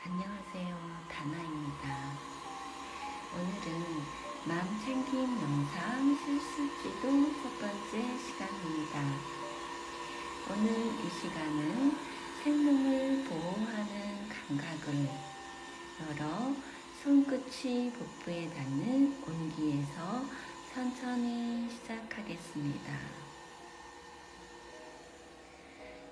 안녕하세요. 다나입니다. 오늘은 마음 챙김 영상 실습지도 첫 번째 시간입니다. 오늘 이 시간은 생명을 보호하는 감각을 열어 손끝이 복부에 닿는 온기에서 천천히 시작하겠습니다.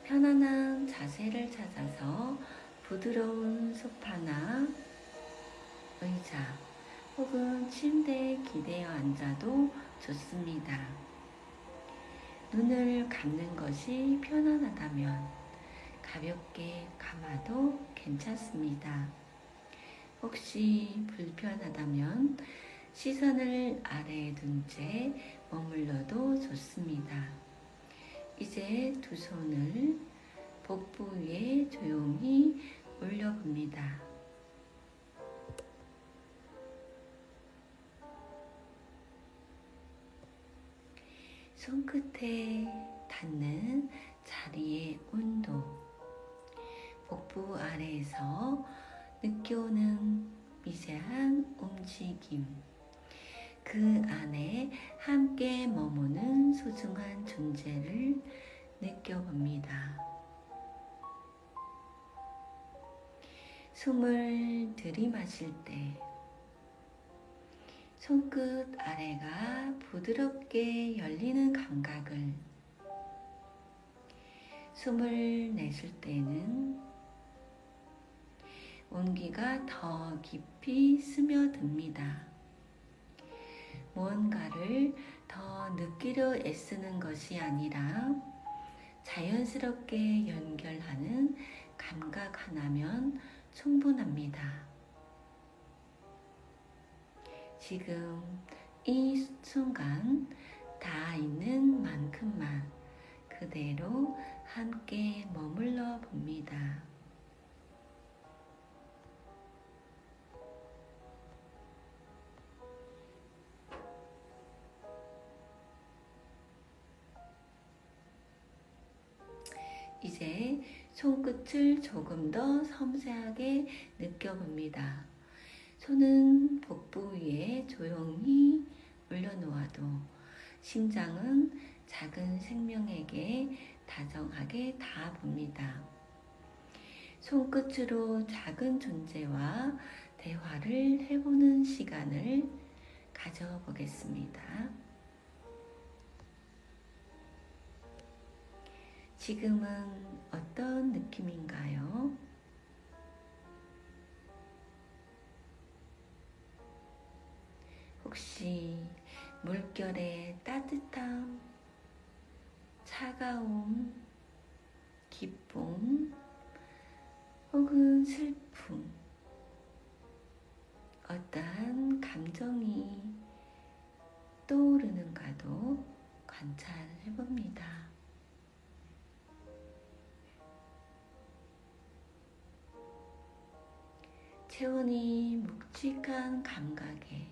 편안한 자세를 찾아서 부드러운 소파나 의자 혹은 침대에 기대어 앉아도 좋습니다. 눈을 감는 것이 편안하다면 가볍게 감아도 괜찮습니다. 혹시 불편하다면 시선을 아래에 둔 채 머물러도 좋습니다. 이제 두 손을 복부 위에 조용히 올려봅니다. 손끝에 닿는 자리의 온도, 복부 아래에서 느껴오는 미세한 움직임, 그 안에 함께 머무는 소중한 존재를 느껴봅니다. 숨을 들이마실 때 손끝 아래가 부드럽게 열리는 감각을, 숨을 내쉴 때는 온기가 더 깊이 스며듭니다. 무언가를 더 느끼려 애쓰는 것이 아니라 자연스럽게 연결하는 감각 하나면 충분합니다. 지금 이 순간 다 있는 만큼만 그대로 함께 머물러 봅니다. 이제 손끝을 조금 더 섬세하게 느껴봅니다. 손은 복부 위에 조용히 올려놓아도 심장은 작은 생명에게 다정하게 닿아봅니다. 손끝으로 작은 존재와 대화를 해보는 시간을 가져보겠습니다. 지금은 어떤 느낌인가요? 혹시 물결의 따뜻함, 차가움, 기쁨, 혹은 슬픔, 어떠한 감정이 떠오르는가도 관찰해봅니다. 체온이 묵직한 감각에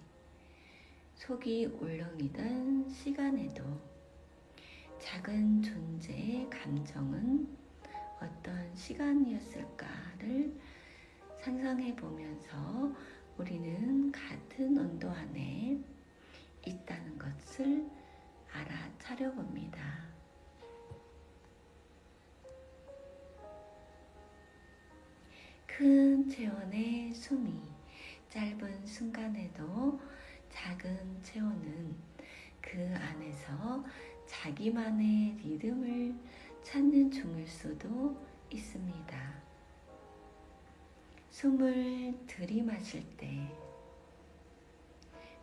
속이 울렁이던 시간에도 작은 존재의 감정은 어떤 시간이었을까를 상상해 보면서 우리는 같은 온도 안에 있다는 것을 알아차려 봅니다. 큰 체온의 숨이 짧은 순간에도 작은 체온은 그 안에서 자기만의 리듬을 찾는 중일 수도 있습니다. 숨을 들이마실 때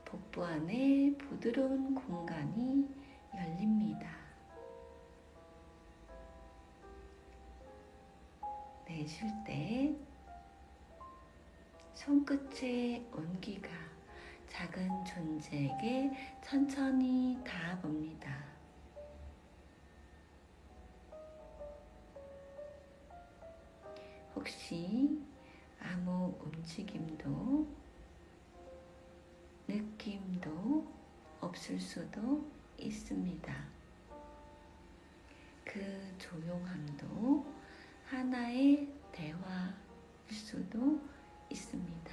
복부 안에 부드러운 공간이 열립니다. 내쉴 때 손끝의 온기가 작은 존재에게 천천히 닿아봅니다. 혹시 아무 움직임도 느낌도 없을 수도 있습니다. 그 조용함도 하나의 대화일 수도 있습니다.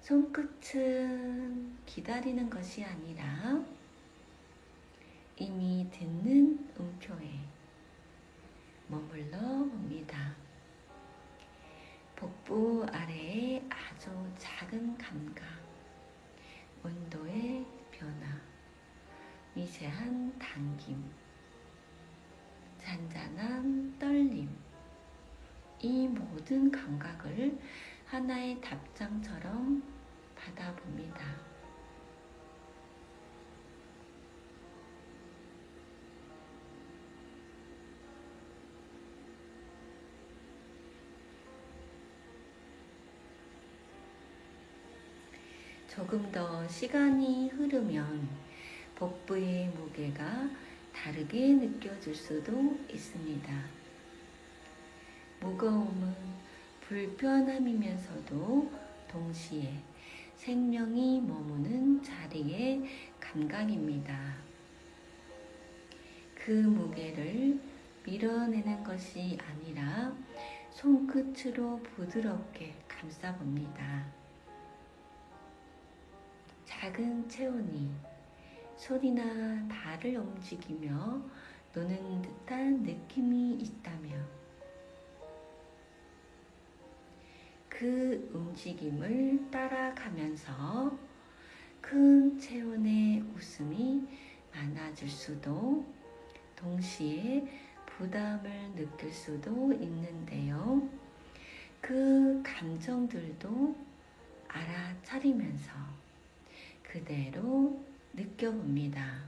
손끝은 기다리는 것이 아니라 이미 듣는 음표에 머물러 봅니다. 복부 아래의 아주 작은 감각, 온도의 변화, 미세한 당김, 잔잔한 떨림, 이 모든 감각을 하나의 답장처럼 받아봅니다. 조금 더 시간이 흐르면 복부의 무게가 다르게 느껴질 수도 있습니다. 무거움은 불편함이면서도 동시에 생명이 머무는 자리의 감각입니다. 그 무게를 밀어내는 것이 아니라 손끝으로 부드럽게 감싸봅니다. 작은 체온이 손이나 발을 움직이며 노는 듯한 느낌이 있다면 그 움직임을 따라가면서 큰 체온의 웃음이 많아질 수도 동시에 부담을 느낄 수도 있는데요. 그 감정들도 알아차리면서 그대로 느껴봅니다.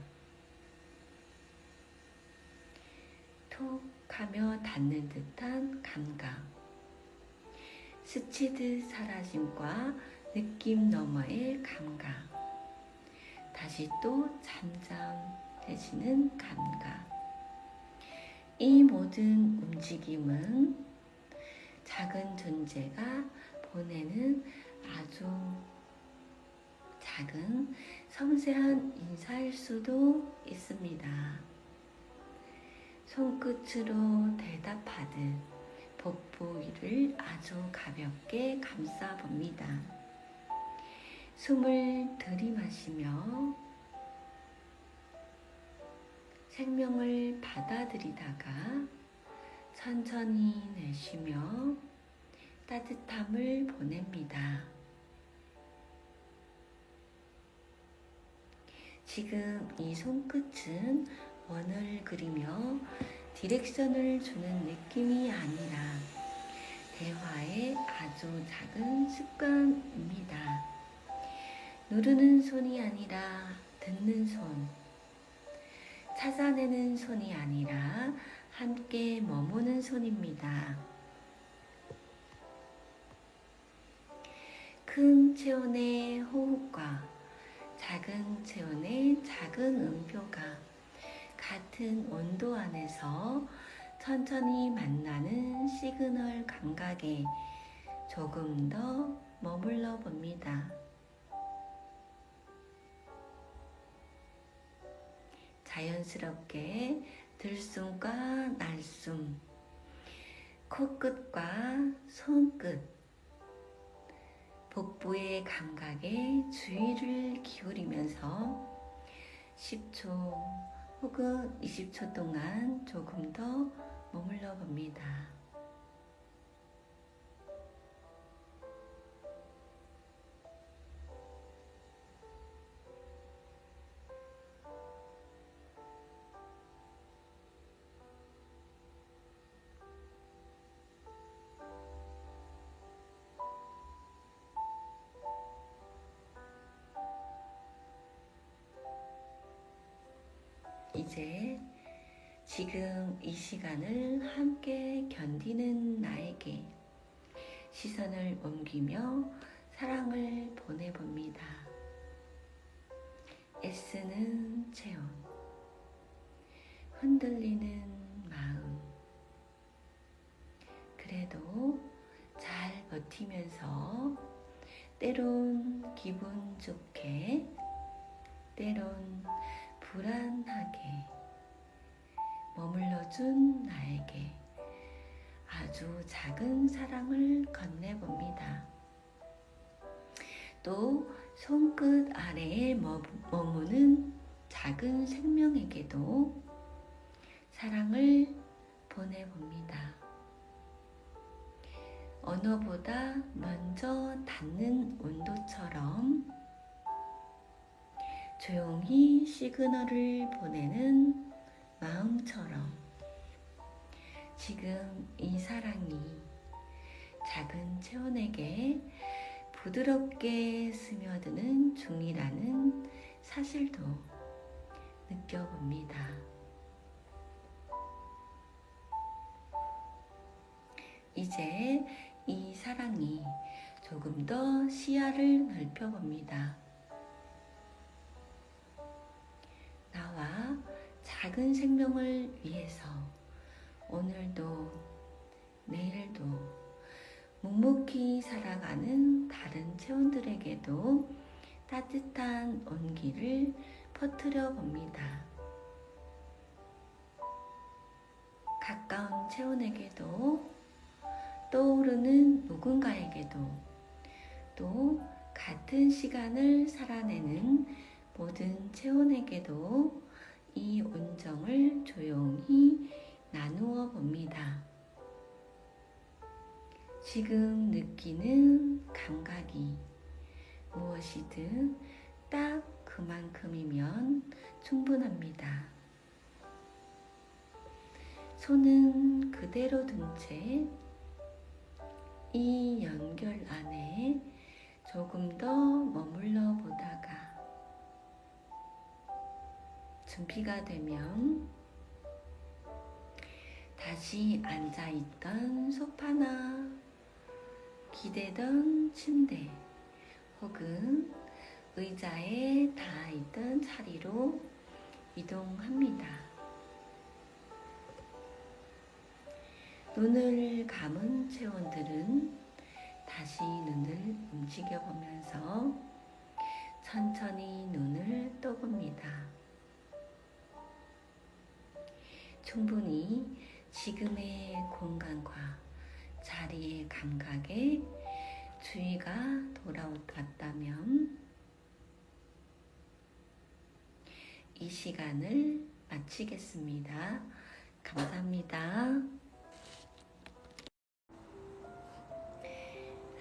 톡 하며 닿는 듯한 감각, 스치듯 사라짐과 느낌 너머의 감각, 다시 또 잠잠해지는 감각. 이 모든 움직임은 작은 존재가 보내는 아주 작은 섬세한 인사일 수도 있습니다. 손끝으로 대답하듯 복부 위를 아주 가볍게 감싸봅니다. 숨을 들이마시며 생명을 받아들이다가 천천히 내쉬며 따뜻함을 보냅니다. 지금 이 손끝은 원을 그리며 디렉션을 주는 느낌이 아니라 대화의 아주 작은 습관입니다. 누르는 손이 아니라 듣는 손, 찾아내는 손이 아니라 함께 머무는 손입니다. 큰 체온의 호흡과 작은 체온의 작은 음표가 같은 온도 안에서 천천히 만나는 시그널 감각에 조금 더 머물러 봅니다. 자연스럽게 들숨과 날숨, 코끝과 손끝, 복부의 감각에 주의를 기울이면서 10초 혹은 20초 동안 조금 더 머물러 봅니다. 이제 지금 이 시간을 함께 견디는 나에게 시선을 옮기며 사랑을 보내봅니다. 애쓰는 체온, 흔들리는 마음, 그래도 잘 버티면서 때론 기분 좋게, 때론 불안하게 머물러준 나에게 아주 작은 사랑을 건네봅니다. 또 손끝 아래에 머무는 작은 생명에게도 사랑을 보내봅니다. 언어보다 먼저 닿는 온도처럼 조용히 시그널을 보내는 마음처럼 지금 이 사랑이 작은 체온에게 부드럽게 스며드는 중이라는 사실도 느껴봅니다. 이제 이 사랑이 조금 더 시야를 넓혀봅니다. 나와 작은 생명을 위해서 오늘도 내일도 묵묵히 살아가는 다른 체온들에게도 따뜻한 온기를 퍼뜨려 봅니다. 가까운 체온에게도 떠오르는 누군가에게도 또 같은 시간을 살아내는 모든 체온에게도 이 온정을 조용히 나누어 봅니다. 지금 느끼는 감각이 무엇이든 딱 그만큼이면 충분합니다. 손은 그대로 둔 채 이 연결 안에 조금 더 머물러 보다가 준비가 되면 다시 앉아있던 소파나 기대던 침대 혹은 의자에 닿아있던 자리로 이동합니다. 눈을 감은 체온들은 다시 눈을 움직여 보면서 천천히 눈을 떠봅니다. 충분히 지금의 공간과 자리의 감각에 주의가 돌아왔다면 이 시간을 마치겠습니다. 감사합니다.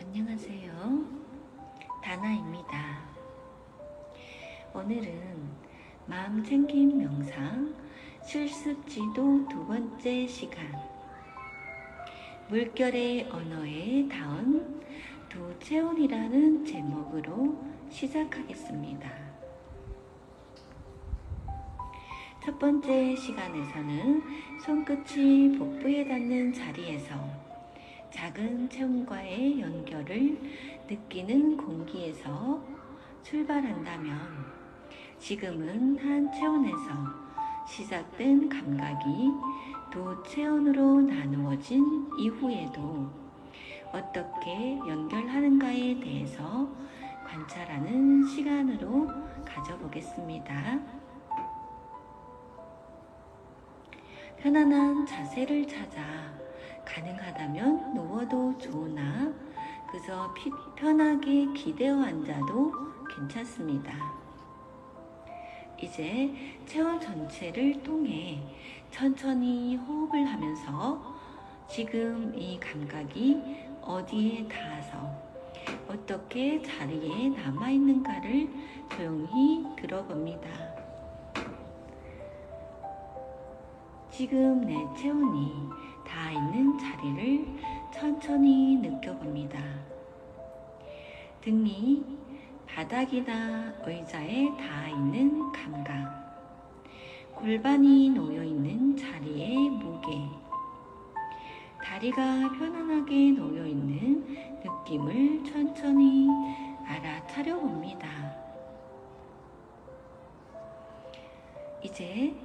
안녕하세요. 다나입니다. 오늘은 마음챙김 명상 실습지도 2번째 시간 물결의 언어에 닿은 두 체온이라는 제목으로 시작하겠습니다. 첫 번째 시간에서는 손끝이 복부에 닿는 자리에서 작은 체온과의 연결을 느끼는 공기에서 출발한다면 지금은 한 체온에서 시작된 감각이 두 체온으로 나누어진 이후에도 어떻게 연결하는가에 대해서 관찰하는 시간으로 가져보겠습니다. 편안한 자세를 찾아 가능하다면 누워도 좋으나 그저 편하게 기대어 앉아도 괜찮습니다. 이제 체온 전체를 통해 천천히 호흡을 하면서 지금 이 감각이 어디에 닿아서 어떻게 자리에 남아있는가를 조용히 들어봅니다. 지금 내 체온이 닿아있는 자리를 천천히 느껴봅니다. 등이 바닥이나 의자에 닿아있는 감각, 골반이 놓여있는 자리의 무게, 다리가 편안하게 놓여있는 느낌을 천천히 알아차려 봅니다. 이제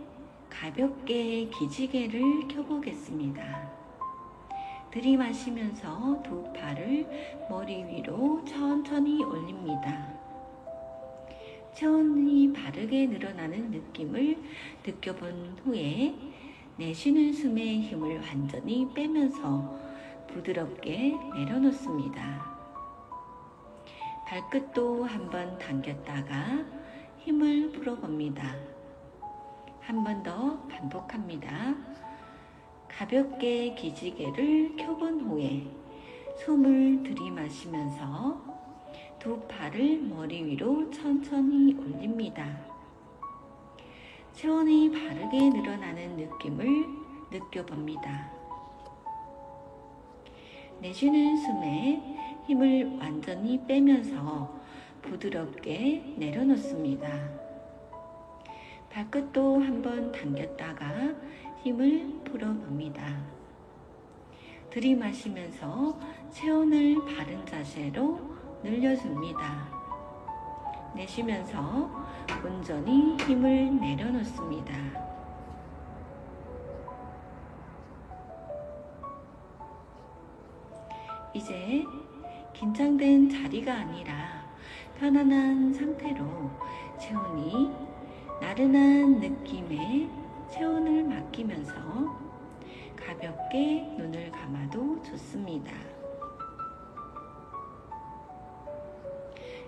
가볍게 기지개를 켜보겠습니다. 들이마시면서 두 팔을 머리 위로 천천히 올립니다. 체온이 바르게 늘어나는 느낌을 느껴본 후에 내쉬는 숨의 힘을 완전히 빼면서 부드럽게 내려놓습니다. 발끝도 한번 당겼다가 힘을 풀어봅니다. 한 번 더 반복합니다. 가볍게 기지개를 켜본 후에 숨을 들이마시면서 두 팔을 머리 위로 천천히 올립니다. 체온이 바르게 늘어나는 느낌을 느껴봅니다. 내쉬는 숨에 힘을 완전히 빼면서 부드럽게 내려놓습니다. 발끝도 한번 당겼다가 힘을 풀어봅니다. 들이마시면서 체온을 바른 자세로 늘려줍니다. 내쉬면서 온전히 힘을 내려놓습니다. 이제 긴장된 자리가 아니라 편안한 상태로 체온이 나른한 느낌의 체온을 맡기면서 가볍게 눈을 감아도 좋습니다.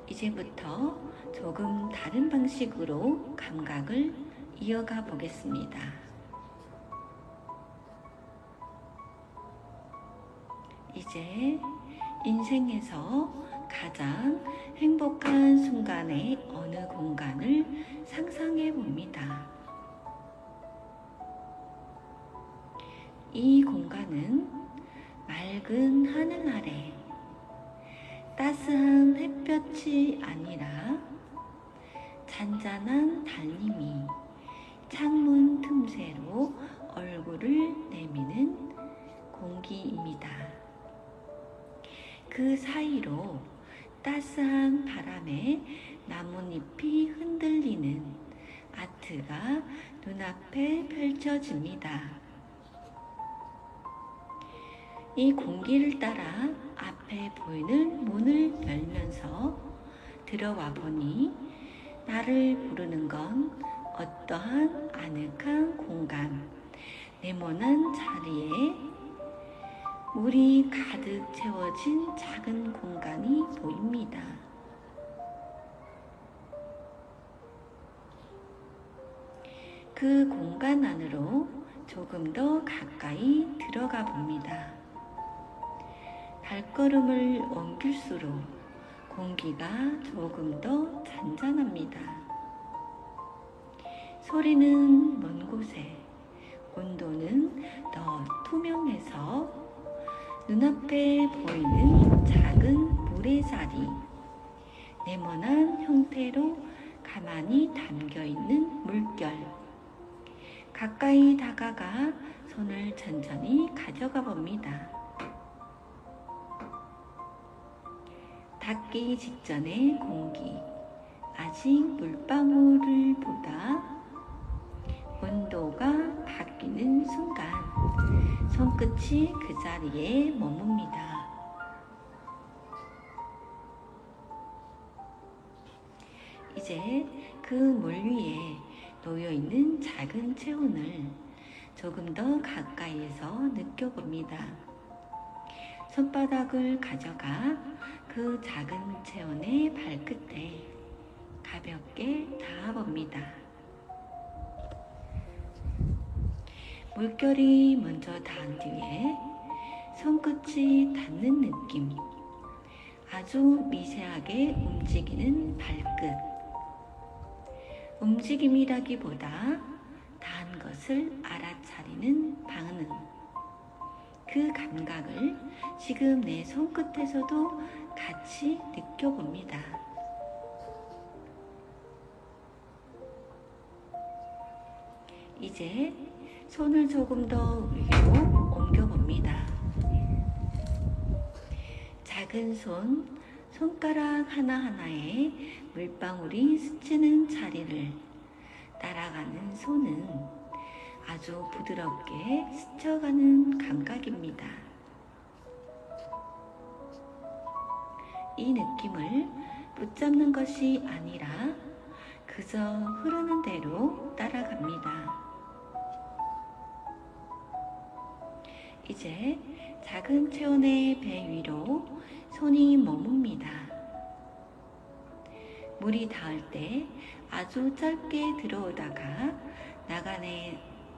이제부터 조금 다른 방식으로 감각을 이어가 보겠습니다. 이제 인생에서 가장 행복한 순간의 어느 공간을 상상해 봅니다. 이 공간은 맑은 하늘 아래 따스한 햇볕이 아니라 잔잔한 달님이 창문 틈새로 얼굴을 내미는 공기입니다. 그 사이로 따스한 바람에 나뭇잎이 흔들리는 아트가 눈앞에 펼쳐집니다. 이 공기를 따라 앞에 보이는 문을 열면서 들어와 보니 나를 부르는 건 어떠한 아늑한 공간, 네모난 자리에 물이 가득 채워진 작은 공간이 보입니다. 그 공간 안으로 조금 더 가까이 들어가 봅니다. 발걸음을 옮길수록 공기가 조금 더 잔잔합니다. 소리는 먼 곳에, 온도는 더 투명해서 눈앞에 보이는 작은 모래자리, 네모난 형태로 가만히 담겨있는 물결. 가까이 다가가 손을 천천히 가져가 봅니다. 닿기 직전의 공기, 아직 물방울을 보다 온도가 바뀌는 순간 손끝이 그 자리에 머뭅니다. 이제 그 물 위에 놓여있는 작은 체온을 조금 더 가까이에서 느껴봅니다. 손바닥을 가져가 그 작은 체온의 발끝에 가볍게 닿아봅니다. 물결이 먼저 닿은 뒤에 손끝이 닿는 느낌, 아주 미세하게 움직이는 발끝. 움직임이라기보다 닿은 것을 알아차리는 반응. 그 감각을 지금 내 손끝에서도 같이 느껴봅니다. 이제 손을 조금 더 위로 옮겨봅니다. 작은 손가락 하나하나에 물방울이 스치는 자리를 따라가는 손은 아주 부드럽게 스쳐가는 감각입니다. 이 느낌을 붙잡는 것이 아니라 그저 흐르는 대로 따라갑니다. 이제 작은 체온의 배 위로 손이 머뭅니다. 물이 닿을 때 아주 짧게 들어오다가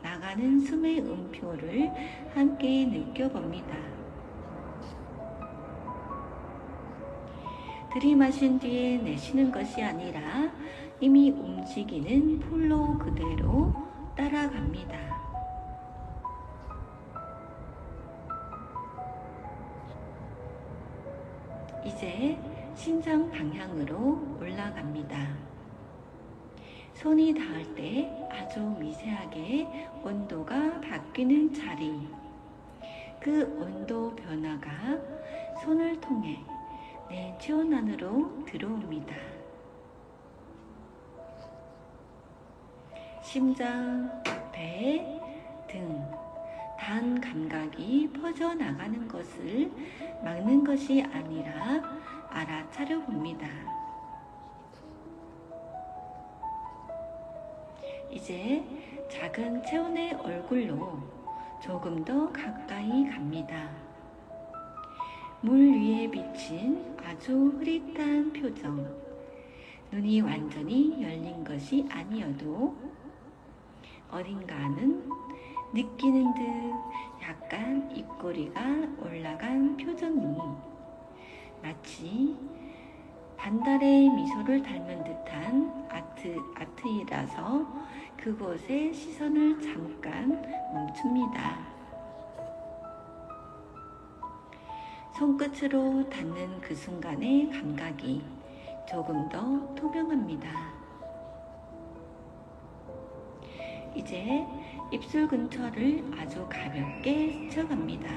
나가는 숨의 음표를 함께 느껴봅니다. 들이마신 뒤에 내쉬는 것이 아니라 이미 움직이는 플로우 그대로 따라갑니다. 이제 심장 방향으로 올라갑니다. 손이 닿을 때 아주 미세하게 온도가 바뀌는 자리, 그 온도 변화가 손을 통해 내 체온 안으로 들어옵니다. 심장, 배, 등, 단 감각이 퍼져나가는 것을 막는 것이 아니라 알아차려 봅니다. 이제 작은 체온의 얼굴로 조금 더 가까이 갑니다. 물 위에 비친 아주 흐릿한 표정, 눈이 완전히 열린 것이 아니어도 어딘가는 느끼는 듯 약간 입꼬리가 올라간 표정이 마치 반달의 미소를 닮은 듯한 아트이라서 그곳에 시선을 잠깐 멈춥니다. 손끝으로 닿는 그 순간의 감각이 조금 더 투명합니다. 이제 입술 근처를 아주 가볍게 스쳐갑니다.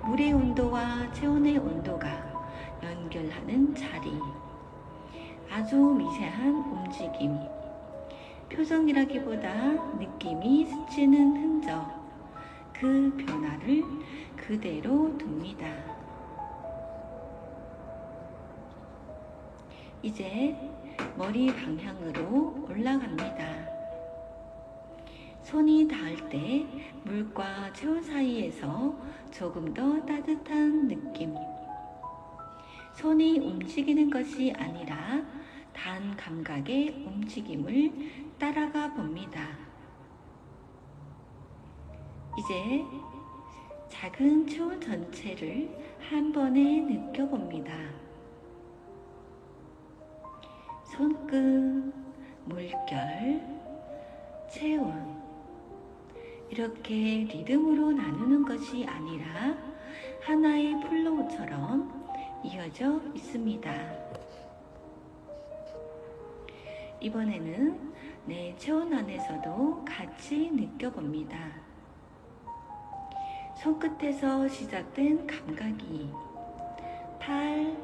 물의 온도와 체온의 온도가 연결하는 자리, 아주 미세한 움직임, 표정이라기보다 느낌이 스치는 흔적, 그 변화를 그대로 둡니다. 이제 머리 방향으로 올라갑니다. 손이 닿을 때 물과 체온 사이에서 조금 더 따뜻한 느낌. 손이 움직이는 것이 아니라 단 감각의 움직임을 따라가 봅니다. 이제 작은 체온 전체를 한 번에 느껴봅니다. 손끝, 물결, 체온. 이렇게 리듬으로 나누는 것이 아니라 하나의 플로우처럼 이어져 있습니다. 이번에는 내 체온 안에서도 같이 느껴봅니다. 손끝에서 시작된 감각이 팔,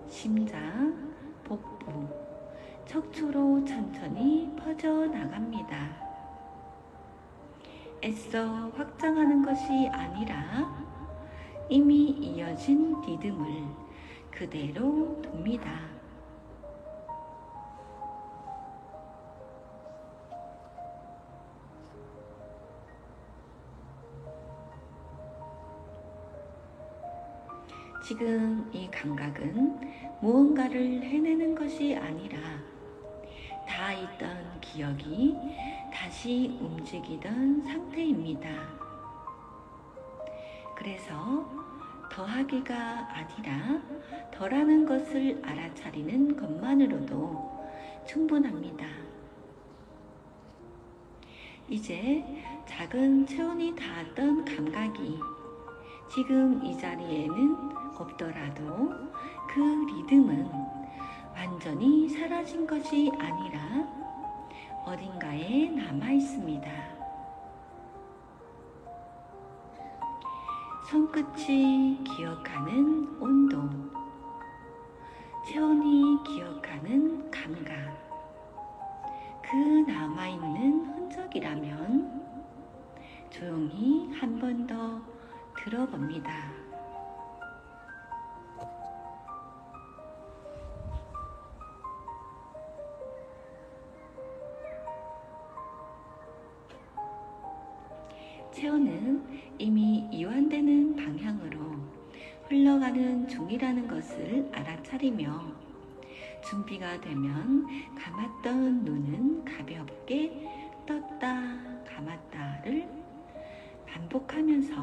심장, 복부, 척추로 천천히 퍼져나갑니다. 애써 확장하는 것이 아니라 이미 이어진 리듬을 그대로 둡니다. 지금 이 감각은 무언가를 해내는 것이 아니라 다 있던 기억이 다시 움직이던 상태입니다. 그래서 더하기가 아니라 덜하는 것을 알아차리는 것만으로도 충분합니다. 이제 작은 체온이 닿았던 감각이 지금 이 자리에는 없더라도 그 리듬은 완전히 사라진 것이 아니라 어딘가에 남아 있습니다. 손끝이 기억하는 온도, 체온이 기억하는 감각, 그 남아있는 흔적이라면 조용히 한 번 더 들어봅니다. 체온은 이미 이완되는 되어가는 중이라는 것을 알아차리며 준비가 되면 감았던 눈은 가볍게 떴다 감았다를 반복하면서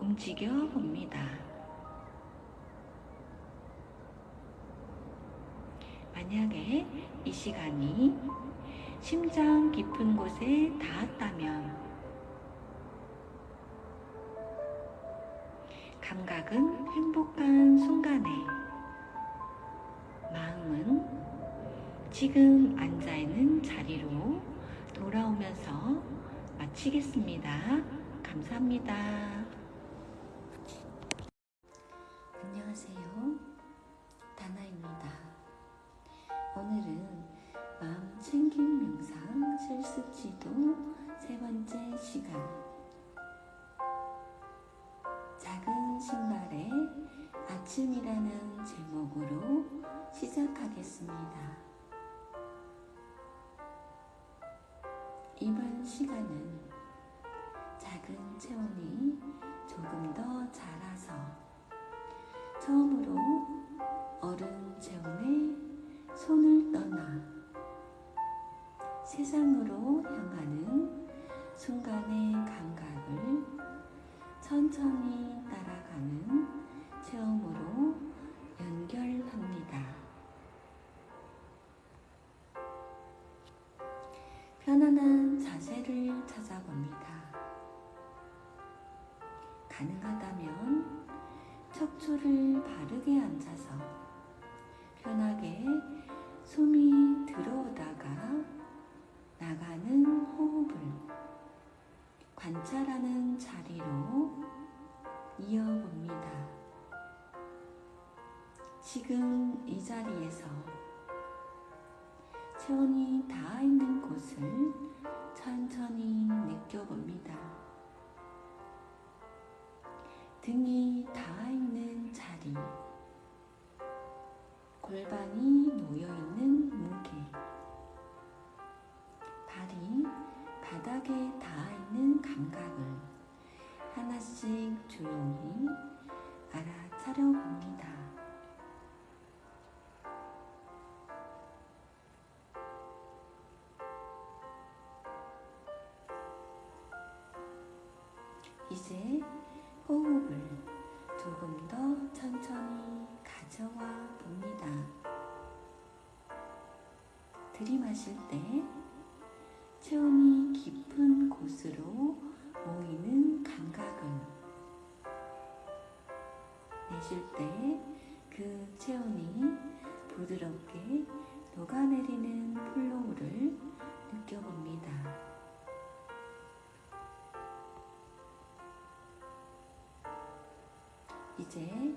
움직여 봅니다. 만약에 이 시간이 심장 깊은 곳에 닿았다면 감각은 행복한 순간에, 마음은 지금 앉아있는 자리로 돌아오면서 마치겠습니다. 감사합니다. 안녕하세요. 다나입니다. 오늘은 마음 챙김 명상 실습 지도 세 번째 시간, 작은 신발의 아침이라는 제목으로 시작하겠습니다. 이번 시간은 작은 체온이 조금 더 자라서 처음으로 어른 체온에 손을 떠나 세상으로 향하는 순간의 감각을 천천히 따라가는 체험으로 연결합니다. 편안한 자세를 찾아봅니다. 가능하다면 척추를 바르게 앉아서 편하게 숨이 들어오다가 나가는 호흡을 관찰하는 자리로 이어봅니다. 지금 이 자리에서 체온이 닿아 있는 곳을 천천히 느껴봅니다. 등이 닿아 있는 자리, 골반이 놓여있는 무게, 발이 바닥에 닿아 있는 감각을 하나씩 조용히 알아차려 봅니다. 이제 호흡을 조금 더 천천히 가져와 봅니다. 들이마실 때 체온이 깊은 곳으로 모이는 감각을, 내쉴 때 그 체온이 부드럽게 녹아내리는 플로우를 느껴봅니다. 이제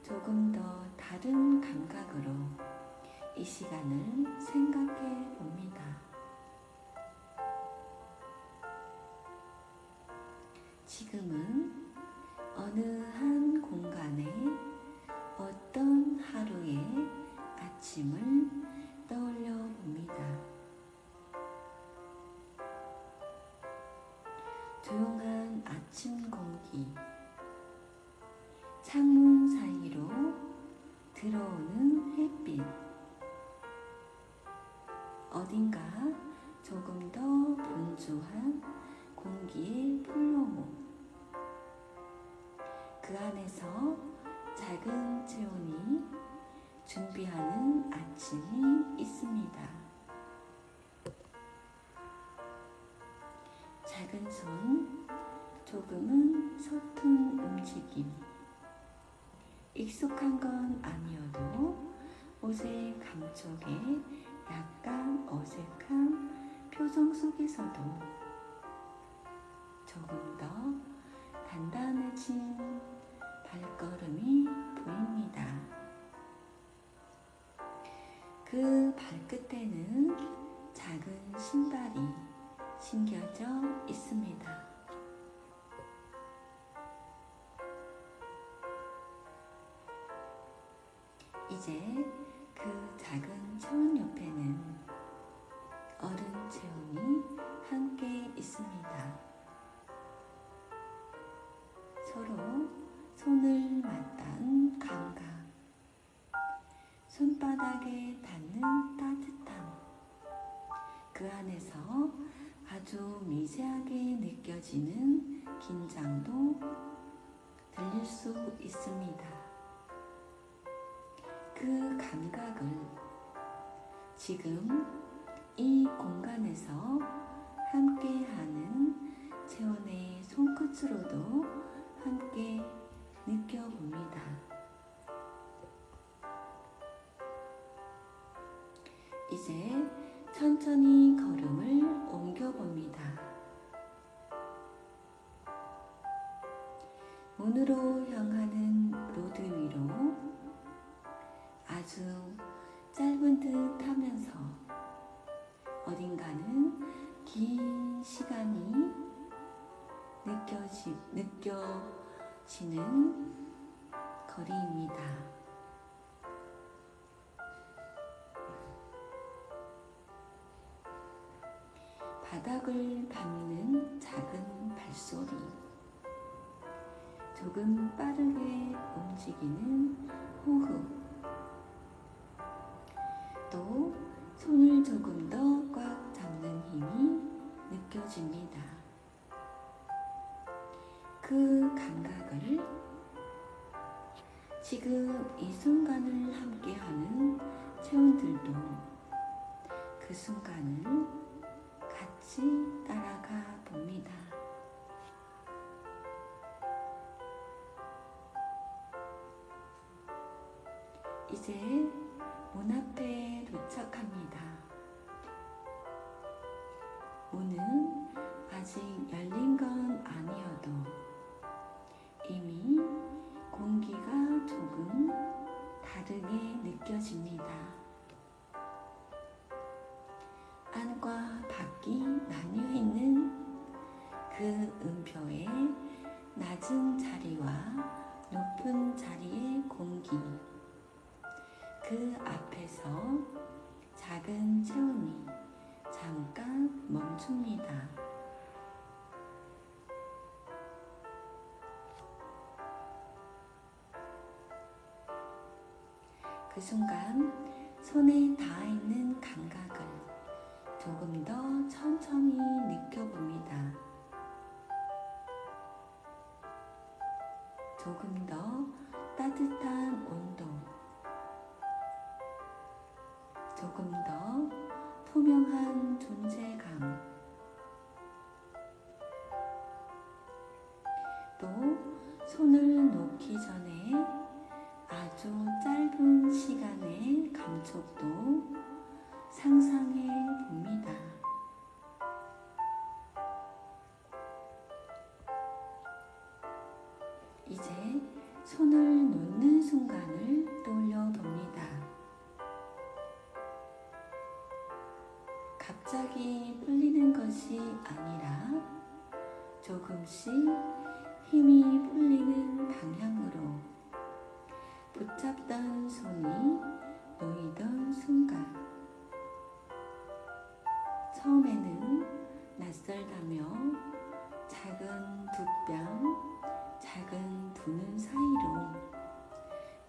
조금 더 다른 감각으로 이 시간을 생각해 봅니다. 지금은 어느 한 공간에 어떤 하루의 아침을 떠올려 봅니다. 조용한 아침 공기, 창문 사이로 들어오는 햇빛, 어딘가 조금 더 분주한 공기의 플로우, 그 안에서 작은 체온이 준비하는 아침이 있습니다. 작은 손, 조금은 서툰 움직임, 익숙한 건 아니어도 옷의 감촉에 약간 어색한 표정 속에서도 조금 더 단단해진 발걸음이 보입니다. 그 발끝에는 작은 신발이 신겨져 있습니다. 이제 그 작은 체온 옆에는 어른 체온이 함께 있습니다. 서로 손을 맞닿은 손바닥에 닿는 따뜻함, 그 안에서 아주 미세하게 느껴지는 긴장도 들릴 수 있습니다. 그 감각을 지금 이 공간에서 함께하는 체온의 손끝으로도 함께 느껴봅니다. 이제 천천히 걸음을 옮겨봅니다. 문으로 향하는 로드 위로 아주 짧은 듯 하면서 어딘가는 긴 시간이 느껴지는 거리입니다. 바닥을 밟는 작은 발소리, 조금 빠르게 움직이는 호흡, 또 손을 조금 더 꽉 잡는 힘이 느껴집니다. 그 감각을 지금 이 순간을 함께하는 체온들도 그 순간을 같이 따라가 봅니다. 이제 문 앞에 도착합니다. 문은 아직 열린 건 아니어도 이미 공기가 조금 다르게 느껴집니다. 안과 밖이 나뉘어 있는 그 음표의 낮은 자리와 높은 자리의 공기, 그 앞에서 작은 체온이 잠깐 멈춥니다. 그 순간 손에 닿아있는 감각을 조금 더 천천히 느껴봅니다. 조금 더 따뜻한 온도, 조금 더 투명한 존재감, 또 손을 놓기 전에 아주 짧은 시간의 감촉도 상상해 봅니다. 이제 손을 놓는 순간을 떠올려 봅니다. 갑자기 풀리는 것이 아니라 조금씩 힘이 풀리는 방향으로 붙잡던 손이 놓이던 순간, 처음에는 낯설다며 작은 두 뺨, 작은 두 눈 사이로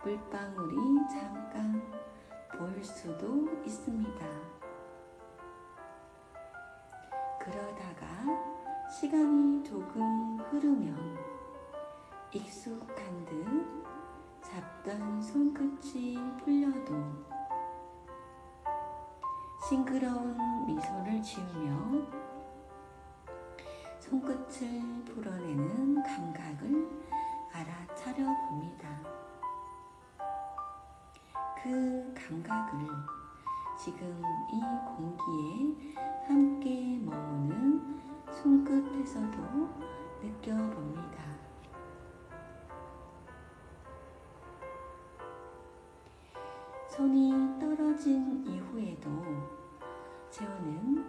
물방울이 잠깐 보일 수도 있습니다. 그러다가 시간이 조금 흐르면 익숙한 듯 잡던 손끝이 풀려도 싱그러운 미소를 지으며 손끝을 풀어내는 감각을 알아차려 봅니다. 그 감각을 지금 이 공기에 함께 머무는 손끝에서도 느껴봅니다. 손이 떨어진 이후에도 체온은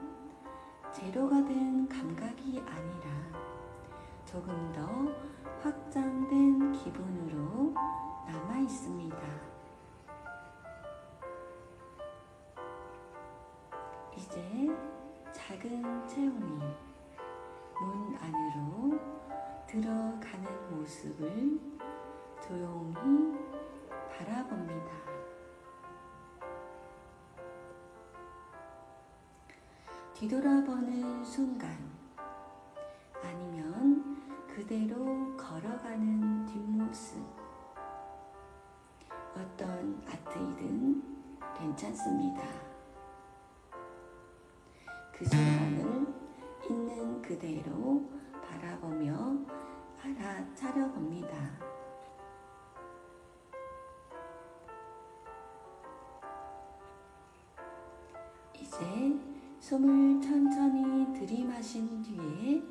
제로가 된 감각이 아니라 조금 더 확장된 기분으로 남아 있습니다. 이제 작은 체온이 문 안으로 들어가는 모습을 조용히 바라봅니다. 뒤돌아보는 순간, 아니면 그대로 걸어가는 뒷모습, 어떤 아트이든 괜찮습니다. 그 순간을 있는 그대로 바라보며 알아차려 봅니다. 이제 숨을 천천히 들이마신 뒤에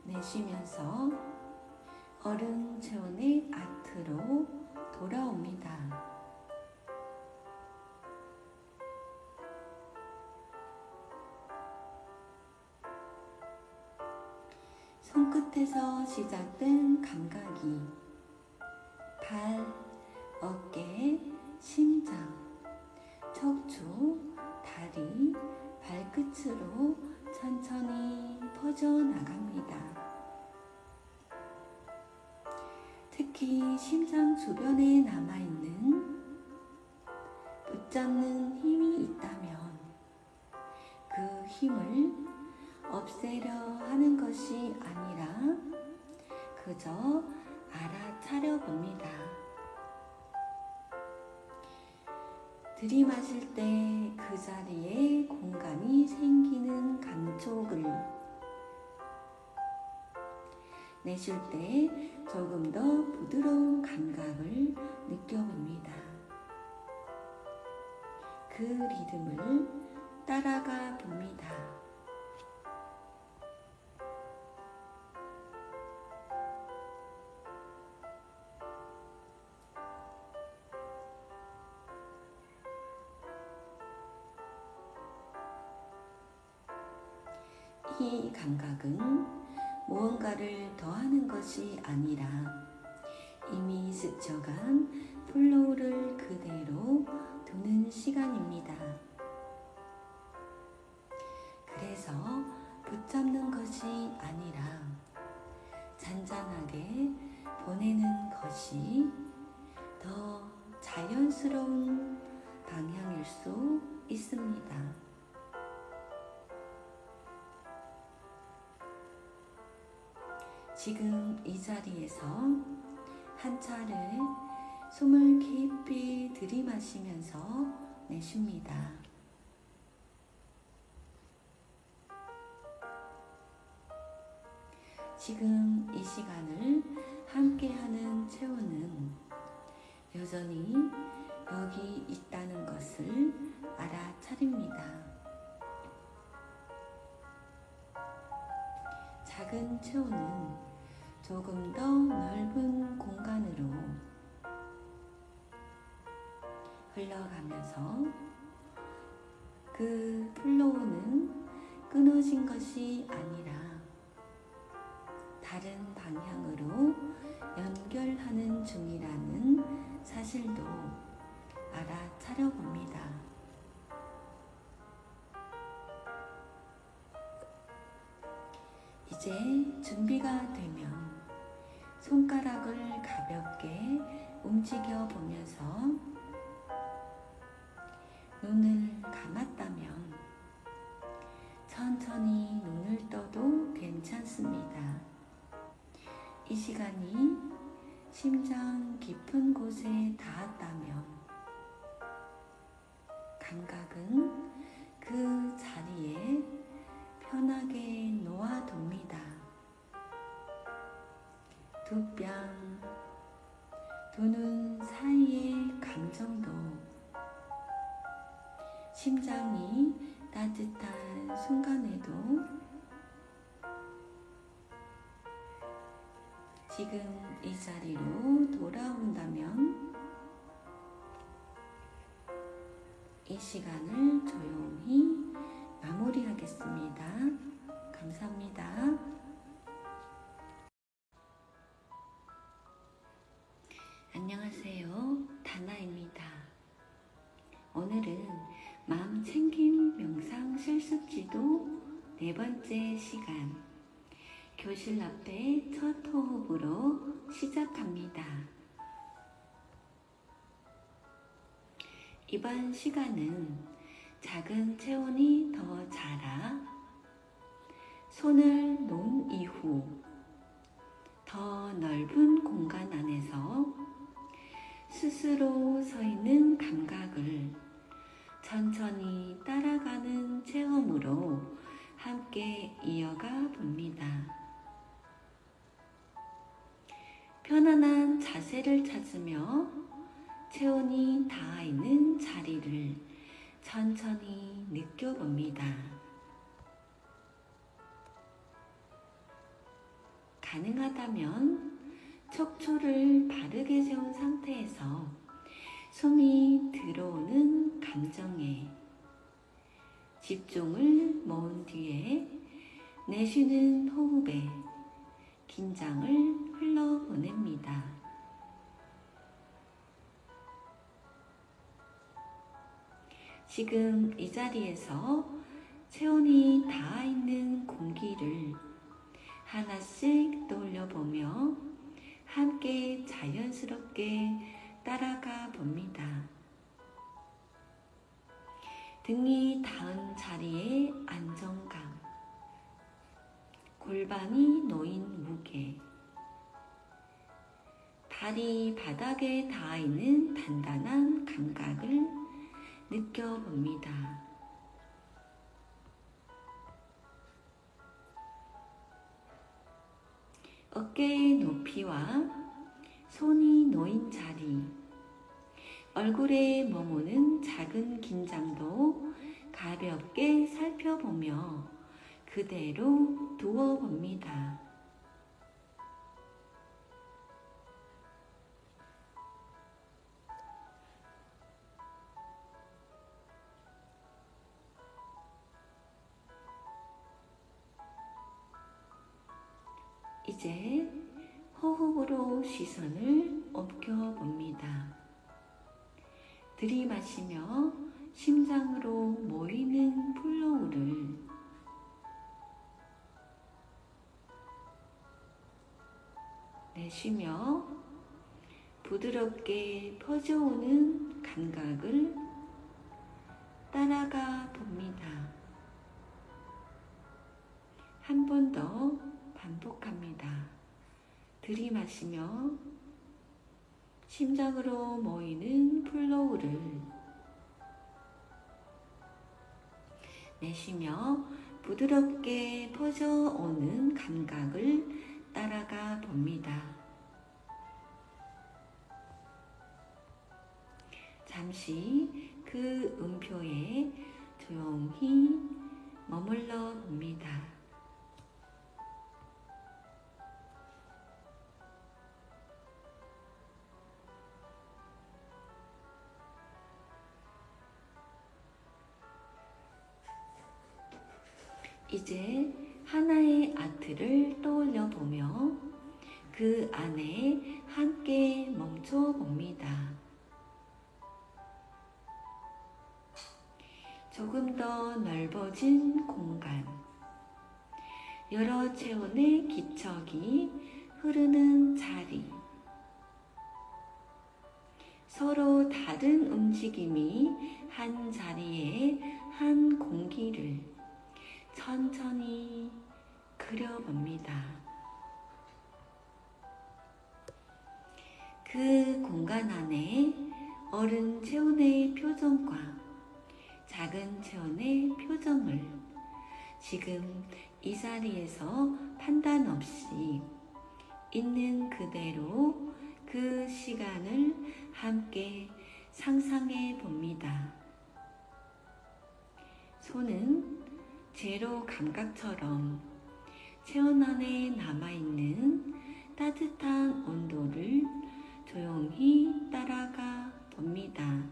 내쉬면서 얼음 체온의 아트로 돌아옵니다. 손끝에서 시작된 감각이 발, 어깨, 심장, 척추, 다리, 발끝으로 천천히 퍼져나갑니다. 특히 심장 주변에 남아있는 붙잡는 힘이 있다면 그 힘을 없애려 하는 것이 아니라 그저 알아차려 봅니다. 들이마실 때 그 자리에 공간이 생기는 감촉을, 내쉴 때 조금 더 부드러운 감각을 느껴봅니다. 그 리듬을 따라가 봅니다. 이 감각은 무언가를 더하는 것이 아니라 이미 스쳐간 플로우를 그대로 두는 시간입니다. 그래서 붙잡는 것이 아니라 잔잔하게 보내는 것이 더 자연스러운 방향일 수 있습니다. 지금 이 자리에서 한 차례 숨을 깊이 들이마시면서 내쉽니다. 지금 이 시간을 함께하는 체온은 여전히 여기 있다는 것을 알아차립니다. 작은 체온은 조금 더 넓은 공간으로 흘러가면서 그 플로우는 끊어진 것이 아니라 다른 방향으로 연결하는 중이라는 사실도 알아차려 봅니다. 이제 준비가 되면 손가락을 가볍게 움직여 보면서 눈을 감았다면 천천히 눈을 떠도 괜찮습니다. 이 시간이 심장 깊은 곳에 닿았다면 감각은 그 자리에 편하게 놓아둡니다. 두 뺨, 두 눈 사이의 감정도, 심장이 따뜻한 순간에도 지금 이 자리로 돌아온다면 이 시간을 조용히 마무리하겠습니다. 감사합니다. 안녕하세요. 다나입니다. 오늘은 마음 챙김 명상 실습지도 4번째 시간, 교실 앞에 첫 호흡으로 시작합니다. 이번 시간은 작은 체온이 더 자라 손을 놓은 이후 더 넓은 공간 안에서 스스로 서 있는 감각을 천천히 따라가는 체험으로 함께 이어가 봅니다. 편안한 자세를 찾으며 체온이 닿아 있는 자리를 천천히 느껴봅니다. 가능하다면 척추를 바르게 세운 상태에서 숨이 들어오는 감정에 집중을 모은 뒤에 내쉬는 호흡에 긴장을 흘러보냅니다. 지금 이 자리에서 체온이 닿아 있는 공기를 하나씩 떠올려보며 함께 자연스럽게 따라가 봅니다. 등이 닿은 자리의 안정감, 골반이 놓인 무게, 발이 바닥에 닿아 있는 단단한 감각을 느껴봅니다. 어깨의 높이와 손이 놓인 자리, 얼굴에 머무는 작은 긴장도 가볍게 살펴보며 그대로 두어봅니다. 이제 호흡으로 시선을 옮겨봅니다. 들이마시며 심장으로 모이는 플로우를 내쉬며 부드럽게 퍼져오는 감각을 따라가 봅니다. 한 번 더 반복합니다. 들이마시며 심장으로 모이는 플로우를 내쉬며 부드럽게 퍼져오는 감각을 따라가 봅니다. 잠시 그 음표에 조용히 머물러 봅니다. 이제 하나의 아트를 떠올려 보며 그 안에 함께 멈춰 봅니다. 조금 더 넓어진 공간, 여러 체온의 기척이 흐르는 자리, 서로 다른 움직임이 한 자리에 한 공기를 천천히 그려봅니다. 그 공간 안에 어른 체온의 표정과 작은 체온의 표정을 지금 이 자리에서 판단 없이 있는 그대로 그 시간을 함께 상상해 봅니다. 손은 제로 감각처럼 체온 안에 남아있는 따뜻한 온도를 조용히 따라가 봅니다.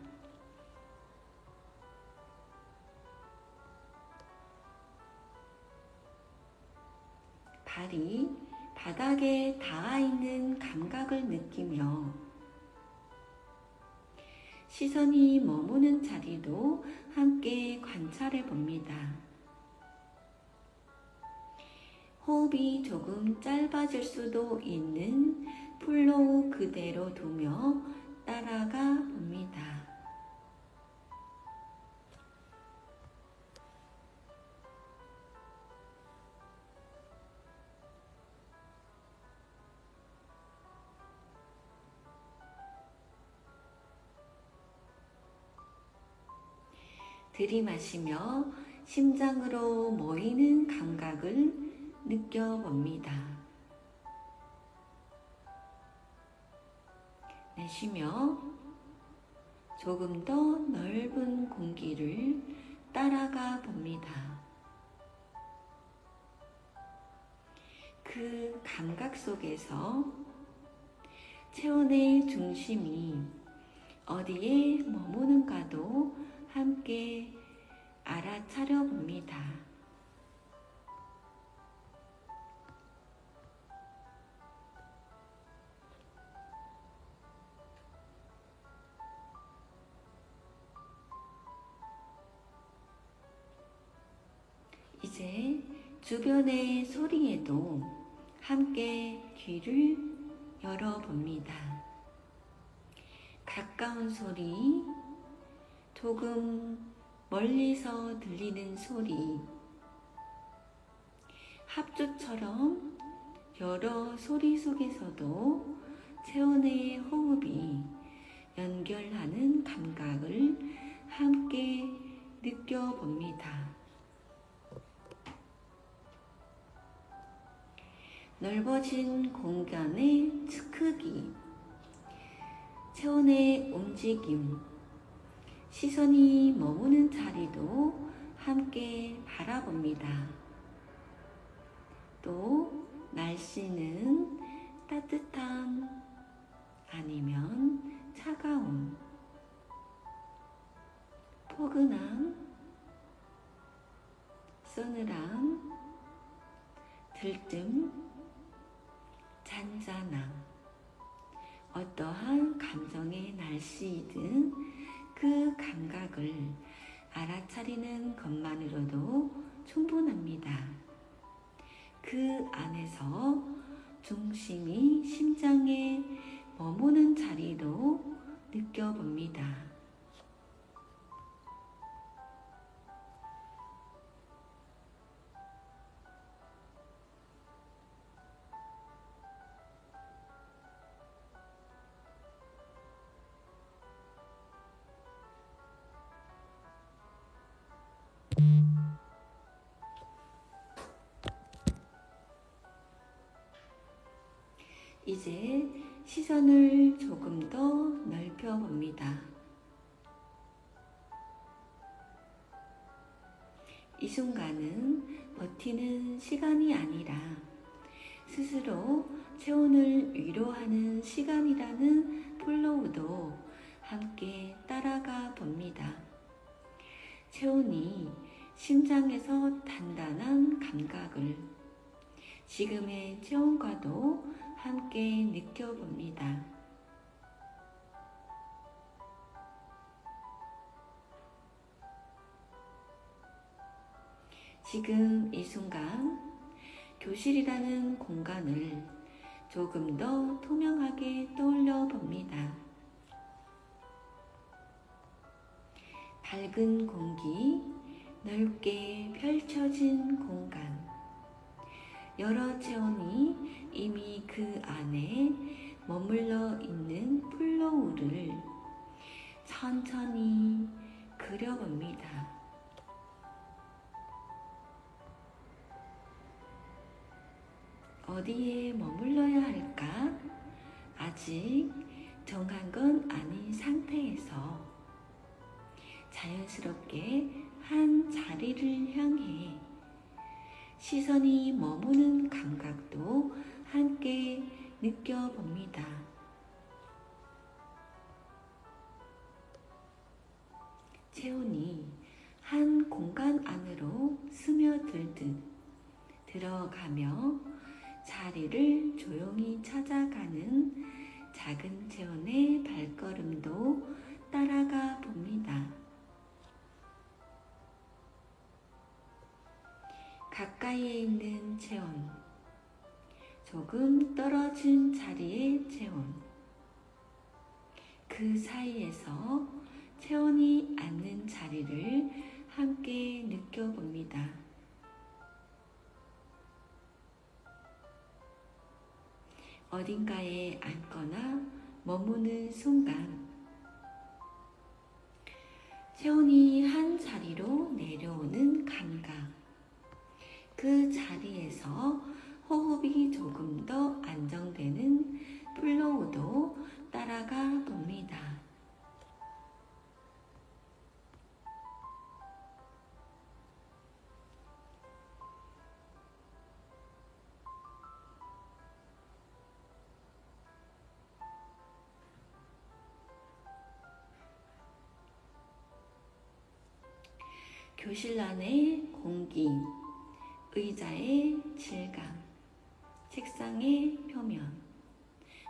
발이 바닥에 닿아 있는 감각을 느끼며 시선이 머무는 자리도 함께 관찰해 봅니다. 호흡이 조금 짧아질 수도 있는 플로우 그대로 두며 따라가 봅니다. 들이마시며 심장으로 모이는 감각을 느껴봅니다. 내쉬며 조금 더 넓은 공기를 따라가 봅니다. 그 감각 속에서 체온의 중심이 어디에 머무는가도 함께 알아차려 봅니다. 이제 주변의 소리에도 함께 귀를 열어봅니다. 가까운 소리, 조금 멀리서 들리는 소리, 합주처럼 여러 소리 속에서도 체온의 호흡이 연결하는 감각을 함께 느껴봅니다. 넓어진 공간의 크기, 체온의 움직임, 시선이 머무는 자리도 함께 바라봅니다. 또 날씨는 따뜻함 아니면 차가움, 포근함, 서늘함, 들뜸, 잔잔함, 어떠한 감정의 날씨이든 그 감각을 알아차리는 것만으로도 충분합니다. 그 안에서 중심이 심장에 머무는 자리도 느껴봅니다. 이제 시선을 조금 더 넓혀 봅니다. 이 순간은 버티는 시간이 아니라 스스로 체온을 위로하는 시간이라는 플로우도 함께 따라가 봅니다. 체온이 심장에서 단단한 감각을 지금의 체온과도 함께 느껴봅니다. 지금 이 순간 교실이라는 공간을 조금 더 투명하게 떠올려 봅니다. 밝은 공기, 넓게 펼쳐진 공간, 여러 체온이 이미 그 안에 머물러 있는 플로우를 천천히 그려봅니다. 어디에 머물러야 할까? 아직 정한 건 아닌 상태에서 자연스럽게 한 자리를 향해 시선이 머무는 감각도 함께 느껴봅니다. 체온이 한 공간 안으로 스며들듯 들어가며 자리를 조용히 찾아가는 작은 체온의 발걸음도 따라가 봅니다. 가까이에 있는 체온, 조금 떨어진 자리의 체온, 그 사이에서 체온이 앉는 자리를 함께 느껴봅니다. 어딘가에 앉거나 머무는 순간 체온이 한 자리로 내려오는 감각. 그 자리에서 호흡이 조금 더 안정되는 플로우도 따라가 봅니다. 교실 안의 공기, 의자의 질감, 책상의 표면,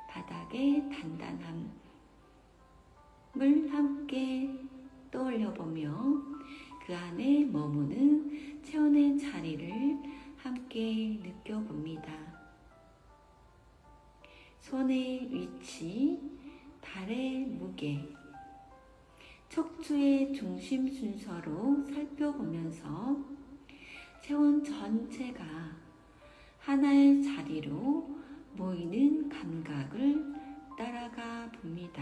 바닥의 단단함을 함께 떠올려보며 그 안에 머무는 체온의 자리를 함께 느껴봅니다. 손의 위치, 발의 무게, 척추의 중심 순서로 살펴보면서 체온 전체가 하나의 자리로 모이는 감각을 따라가 봅니다.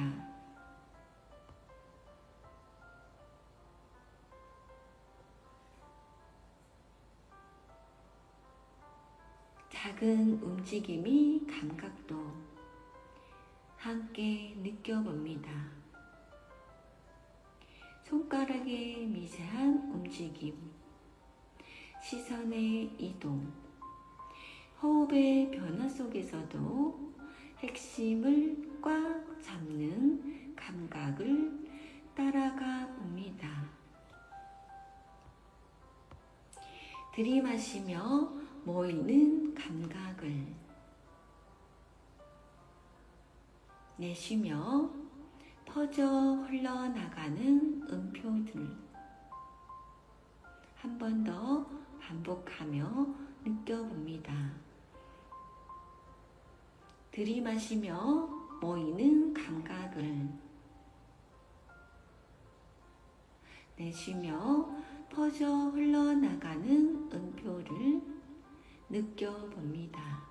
작은 움직임이 감각도 함께 느껴봅니다. 손가락의 미세한 움직임, 시선의 이동, 호흡의 변화 속에서도 핵심을 꽉 잡는 감각을 따라가 봅니다. 들이마시며 모이는 감각을, 내쉬며 퍼져 흘러나가는 음표들 한 번 더 반복하며 느껴봅니다. 들이마시며 모이는 감각을, 내쉬며 퍼져 흘러나가는 음표를 느껴봅니다.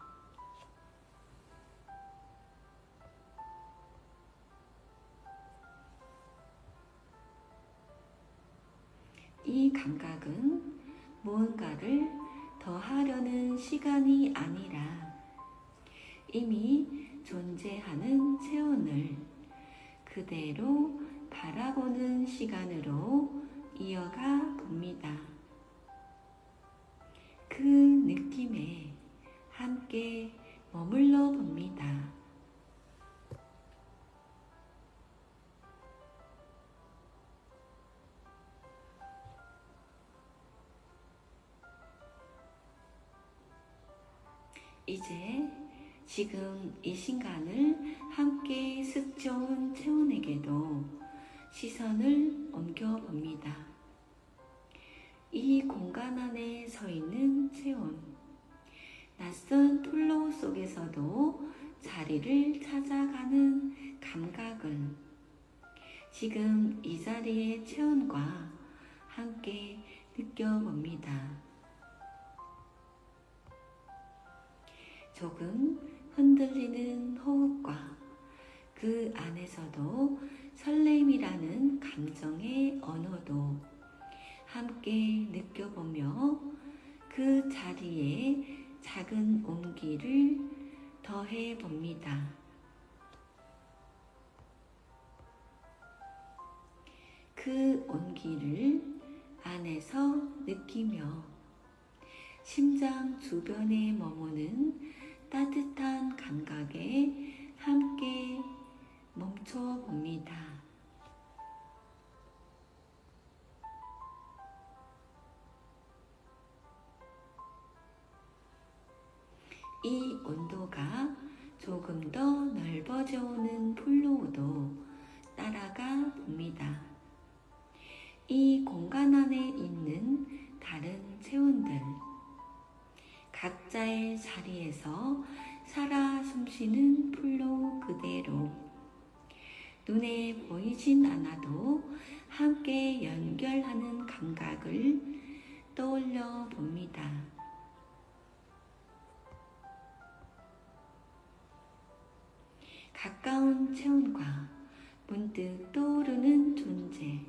이 감각은 무언가를 더 하려는 시간이 아니라 이미 존재하는 체온을 그대로 바라보는 시간으로 이어가 봅니다. 그 느낌에 함께 머물러 봅니다. 이제 지금 이 순간을 함께 스쳐온 체온에게도 시선을 옮겨봅니다. 이 공간 안에 서 있는 체온, 낯선 플로우 속에서도 자리를 찾아가는 감각을 지금 이 자리의 체온과 함께 느껴봅니다. 조금 흔들리는 호흡과 그 안에서도 설렘이라는 감정의 언어도 함께 느껴보며 그 자리에 작은 온기를 더해 봅니다. 그 온기를 안에서 느끼며 심장 주변에 머무는 따뜻한 감각에 함께 멈춰 봅니다. 이 온도가 조금 더 넓어져 오는 플로우도 따라가 봅니다. 이 공간 안에 있는 다른 체온들, 각자의 자리에서 살아 숨쉬는 플로우 그대로 눈에 보이진 않아도 함께 연결하는 감각을 떠올려 봅니다. 가까운 체온과 문득 떠오르는 존재,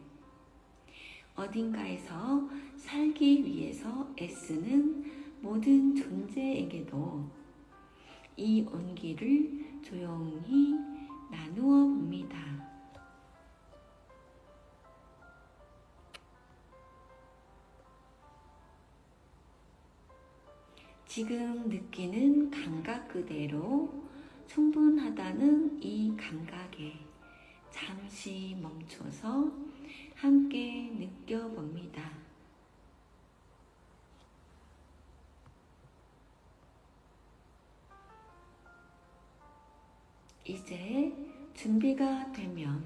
어딘가에서 살기 위해서 애쓰는 모든 존재에게도 이 온기를 조용히 나누어 봅니다. 지금 느끼는 감각 그대로 충분하다는 이 감각에 잠시 멈춰서 함께 느껴봅니다. 이제 준비가 되면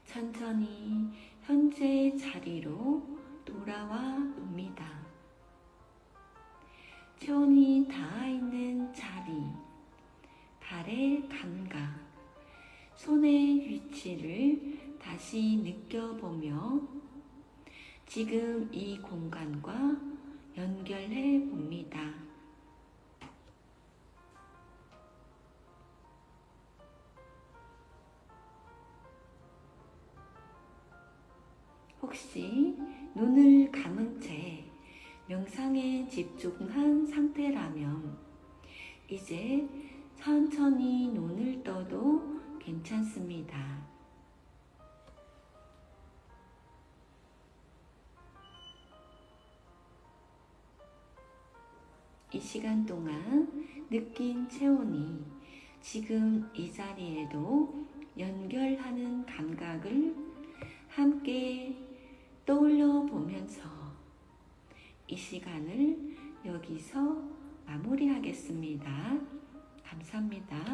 천천히 현재 자리로 돌아와 봅니다. 체온이 닿아있는 자리, 발의 감각, 손의 위치를 다시 느껴보며 지금 이 공간과 연결해 봅니다. 혹시 눈을 감은 채 명상에 집중한 상태라면 이제 천천히 눈을 떠도 괜찮습니다. 이 시간 동안 느낀 체온이 지금 이 자리에도 연결하는 감각을 함께 떠올려 보면서 이 시간을 여기서 마무리하겠습니다. 감사합니다.